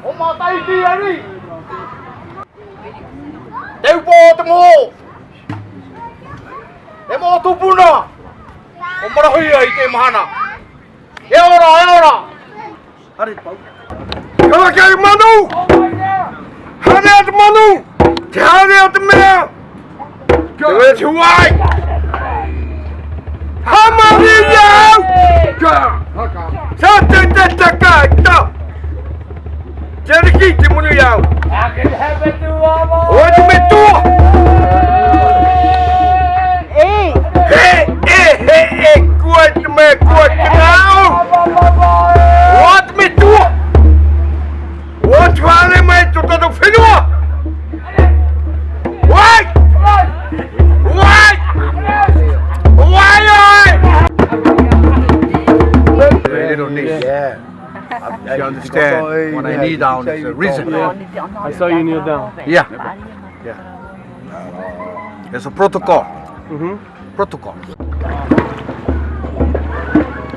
Oma tahitien ni. Teu po temo. Temo tupuna. Omara hiya ite mahana. Ora. Hari pau. Kau kau manu. Hanet manu. Hanet me. Kau cuai. Hamari yau. Satu tak. Jadi kita mulu yau. Akan habis tu apa? Oh, tu betul. Kuat kau. What me tu? What vale me tu todo fino? Why? They don't need. Yeah. You understand? When I kneel down, it's a reason. I saw you kneel down. Yeah. There's a protocol. Mm-hmm. Protocol.